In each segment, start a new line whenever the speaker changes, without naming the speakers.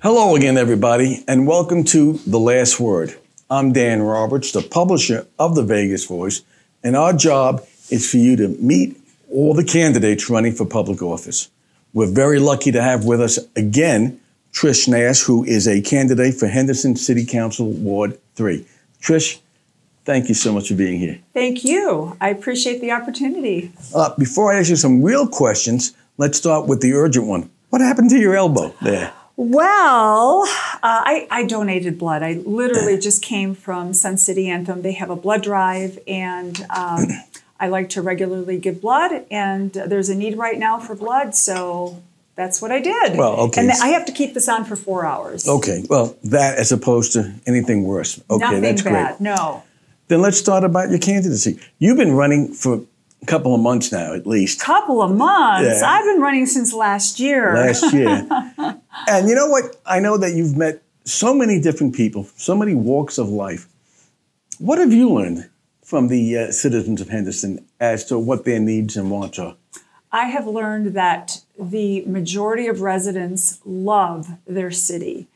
Hello again, everybody, and welcome to The Last Word. I'm Dan Roberts, the publisher of the Vegas Voice, and our job is for you to meet all the candidates running for public office. We're very lucky to have with us again Trish Nash, who is a candidate for Henderson City Council Ward 3. Trish, thank you so much for being here.
Thank you. I appreciate the opportunity.
Before I ask you some real questions, let's start with the urgent one. What happened to your elbow there?
Well, I donated blood. I literally just came from Sun City Anthem. They have a blood drive, and I like to regularly give blood, and there's a need right now for blood, so that's what I did.
Well, okay.
And I have to keep this on for 4 hours.
Okay, well, that as opposed to anything worse. Okay,
Nothing
that's
bad,
great.
no.
Then let's start about your candidacy. You've been running for a couple of months now, at least.
Couple of months?
Yeah.
I've been running since last year.
Last year. And you know what? I know that you've met so many different people, so many walks of life. What have you learned from the citizens of Henderson as to what their needs and wants are?
I have learned that the majority of residents love their city,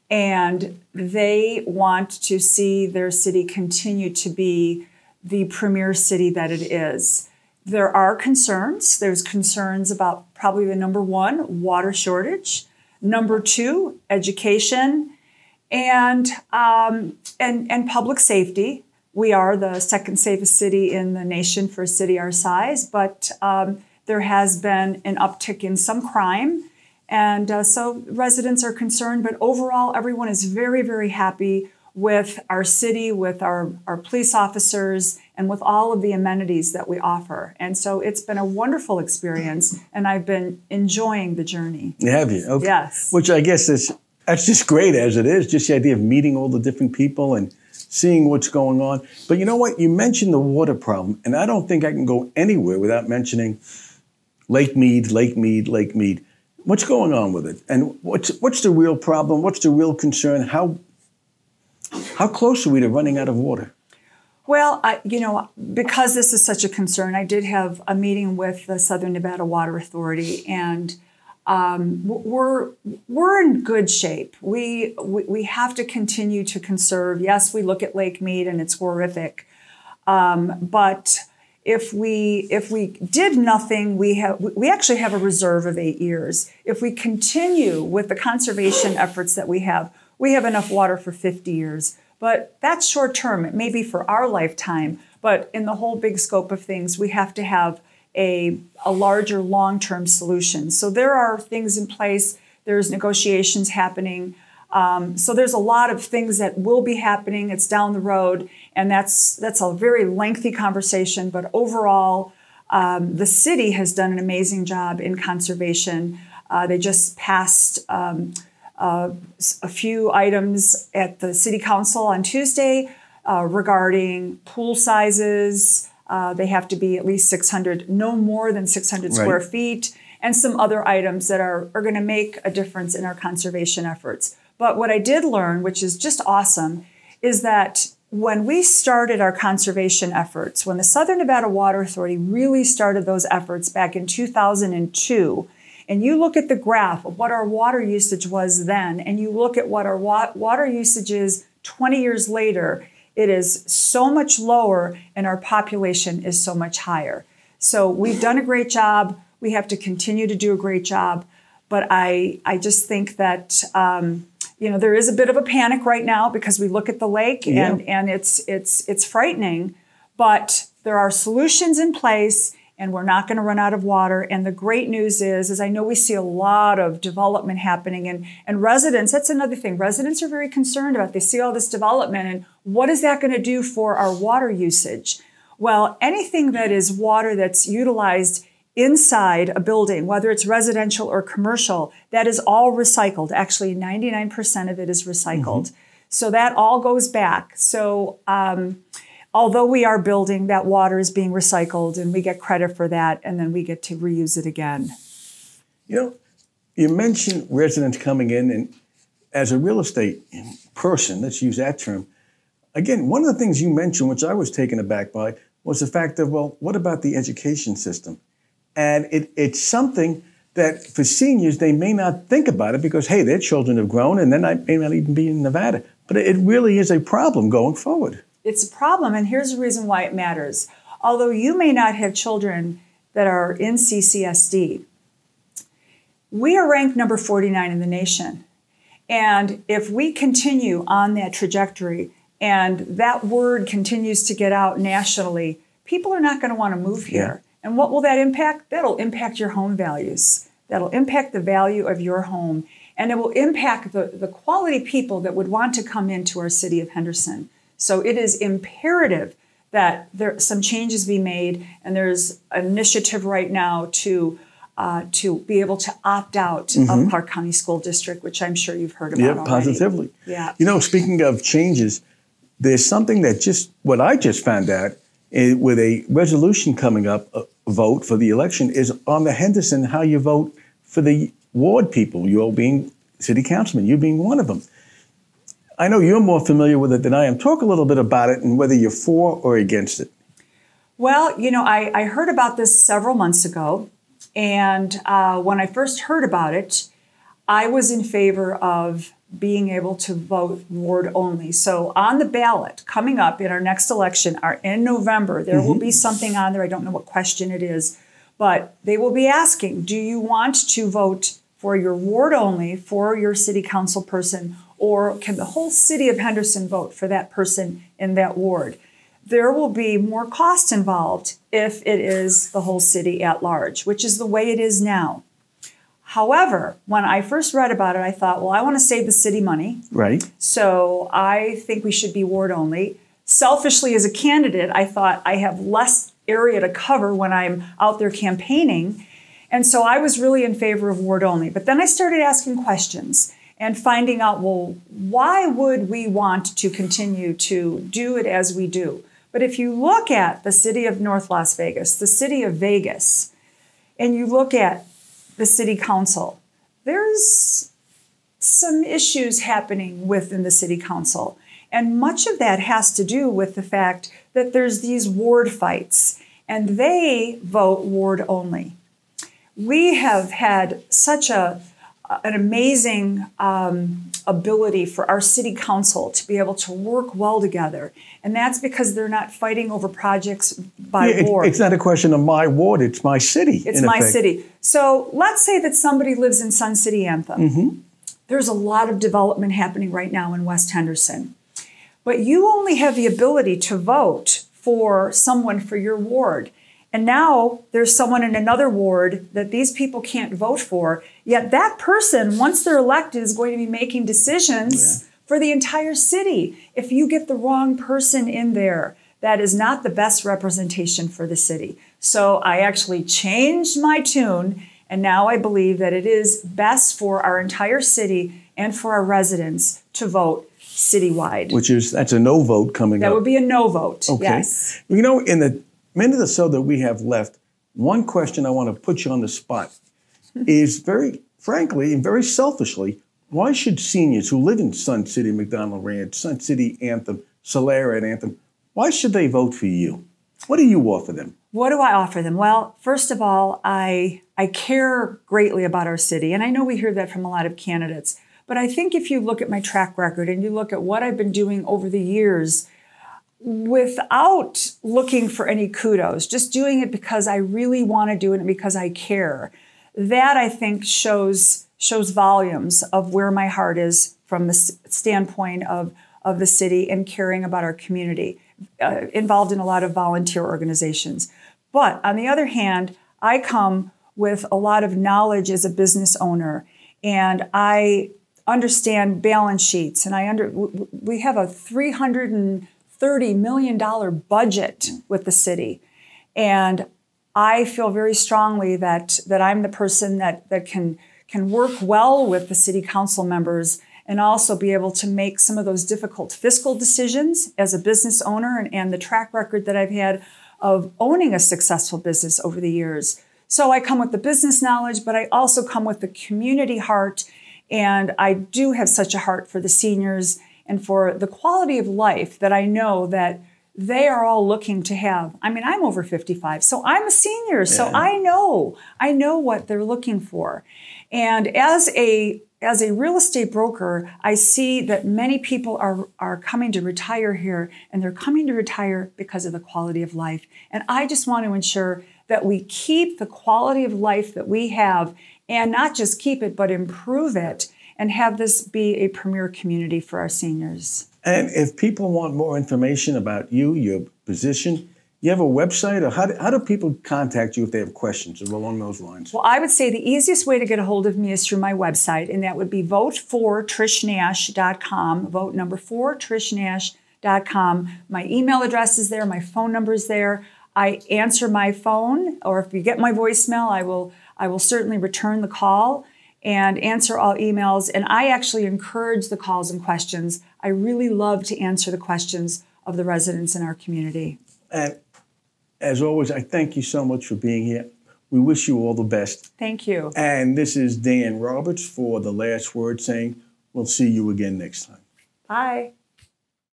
and they want to see their city continue to be the premier city that it is. There are concerns. There's concerns about probably the number one, water shortage. Number two, education, and public safety. We are the second safest city in the nation for a city our size, but there has been an uptick in some crime, and so residents are concerned. But overall, everyone is very, very happy with our city, with our police officers, and with all of the amenities that we offer. And so it's been a wonderful experience, and I've been enjoying the journey.
Have you? Okay.
Yes.
Which I guess that's just great as it is, just the idea of meeting all the different people and seeing what's going on. But you know what? You mentioned the water problem, and I don't think I can go anywhere without mentioning Lake Mead, Lake Mead, Lake Mead. What's going on with it? And what's the real problem? What's the real concern? How close are we to running out of water?
Well, because this is such a concern, I did have a meeting with the Southern Nevada Water Authority, and we're in good shape. We have to continue to conserve. Yes, we look at Lake Mead and it's horrific, but if we did nothing, we actually have a reserve of 8 years. If we continue with the conservation efforts that we have enough water for 50 years. But that's short term. It may be for our lifetime, but in the whole big scope of things, we have to have a larger long-term solution. So there are things in place. There's negotiations happening. So there's a lot of things that will be happening. It's down the road, and that's a very lengthy conversation. But overall, the city has done an amazing job in conservation. They just passed a few items at the city council on Tuesday regarding pool sizes. They have to be at least 600, no more than 600 square feet, and some other items that are going to make a difference in our conservation efforts. But what I did learn, which is just awesome, is that when we started our conservation efforts, when the Southern Nevada Water Authority really started those efforts back in 2002, and you look at the graph of what our water usage was then, and you look at what our water usage is 20 years later, it is so much lower and our population is so much higher. So we've done a great job. We have to continue to do a great job. But I just think that, there is a bit of a panic right now because we look at the lake and it's frightening, but there are solutions in place, and we're not going to run out of water. And the great news is I know we see a lot of development happening, and residents, that's another thing. Residents are very concerned about. They see all this development, and what is that going to do for our water usage? Well, anything that is water that's utilized inside a building, whether it's residential or commercial, that is all recycled. Actually, 99% of it is recycled. Mm-hmm. So that all goes back. So, although we are building, that water is being recycled, and we get credit for that, and then we get to reuse it again.
You mentioned residents coming in, and as a real estate person, let's use that term, again, one of the things you mentioned, which I was taken aback by, was the fact that, well, what about the education system? And it's something that for seniors, they may not think about it because, hey, their children have grown and then I may not even be in Nevada. But it really is a problem going forward.
It's a problem, and here's the reason why it matters. Although you may not have children that are in CCSD, we are ranked number 49 in the nation. And if we continue on that trajectory and that word continues to get out nationally, people are not going to want to move here. Yeah. And what will that impact? That'll impact your home values. That'll impact the value of your home. And it will impact the quality people that would want to come into our city of Henderson. So it is imperative that some changes be made. And there's an initiative right now to be able to opt out of Clark County School District, which I'm sure you've heard about already.
Positively.
Yeah.
You know, speaking of changes, there's something that what I just found out with a resolution coming up, a vote for the election, is on the Henderson, how you vote for the ward people, you all being city councilman, you being one of them. I know you're more familiar with it than I am. Talk a little bit about it and whether you're for or against it.
Well, you know, I heard about this several months ago. And when I first heard about it, I was in favor of being able to vote ward only. So on the ballot coming up in our next election, in November, there will be something on there. I don't know what question it is, but they will be asking, do you want to vote for your ward only for your city council person, or can the whole city of Henderson vote for that person in that ward? There will be more cost involved if it is the whole city at large, which is the way it is now. However, when I first read about it, I thought, well, I want to save the city money.
Right.
So I think we should be ward only. Selfishly, as a candidate, I thought I have less area to cover when I'm out there campaigning. And so I was really in favor of ward only. But then I started asking questions and finding out, well, why would we want to continue to do it as we do? But if you look at the city of North Las Vegas, the city of Vegas, and you look at the city council, there's some issues happening within the city council. And much of that has to do with the fact that there's these ward fights, and they vote ward only. We have had such an amazing ability for our city council to be able to work well together. And that's because they're not fighting over projects by ward.
It's not a question of my ward, it's my city.
It's my city. So let's say that somebody lives in Sun City Anthem. There's a lot of development happening right now in West Henderson. But you only have the ability to vote for someone for your ward. And now there's someone in another ward that these people can't vote for, yet that person, once they're elected, is going to be making decisions for the entire city. If you get the wrong person in there, that is not the best representation for the city. So I actually changed my tune, and now I believe that it is best for our entire city and for our residents to vote citywide.
That's a no vote coming up.
That would be a no vote,
okay.
Yes.
You know, in the minute or so that we have left, one question I want to put you on the spot is very frankly and very selfishly, why should seniors who live in Sun City, McDonald Ranch, Sun City Anthem, Solera and Anthem, why should they vote for you? What do you offer them?
What do I offer them? Well, first of all, I care greatly about our city, and I know we hear that from a lot of candidates, but I think if you look at my track record and you look at what I've been doing over the years, without looking for any kudos, just doing it because I really want to do it and because I care, that I think shows volumes of where my heart is from the standpoint of the city and caring about our community, involved in a lot of volunteer organizations. But on the other hand, I come with a lot of knowledge as a business owner, and I understand balance sheets, and we have a $330 million budget with the city. And I feel very strongly that I'm the person that can work well with the city council members and also be able to make some of those difficult fiscal decisions as a business owner and the track record that I've had of owning a successful business over the years. So I come with the business knowledge, but I also come with the community heart. And I do have such a heart for the seniors and for the quality of life that I know that they are all looking to have. I mean, I'm over 55, so I'm a senior, so I know what they're looking for. And as a real estate broker, I see that many people are coming to retire here, and they're coming to retire because of the quality of life. And I just want to ensure that we keep the quality of life that we have, and not just keep it, but improve it, and have this be a premier community for our seniors.
And if people want more information about you, your position, you have a website, or how do people contact you if they have questions or along those lines?
Well, I would say the easiest way to get a hold of me is through my website, and that would be vote4trishnash.com, vote number 4, trishnash.com. My email address is there, my phone number is there. I answer my phone, or if you get my voicemail, I will certainly return the call and answer all emails. And I actually encourage the calls and questions. I really love to answer the questions of the residents in our community.
And as always, I thank you so much for being here. We wish you all the best.
Thank you.
And this is Dan Roberts for The Last Word, saying we'll see you again next time.
Bye.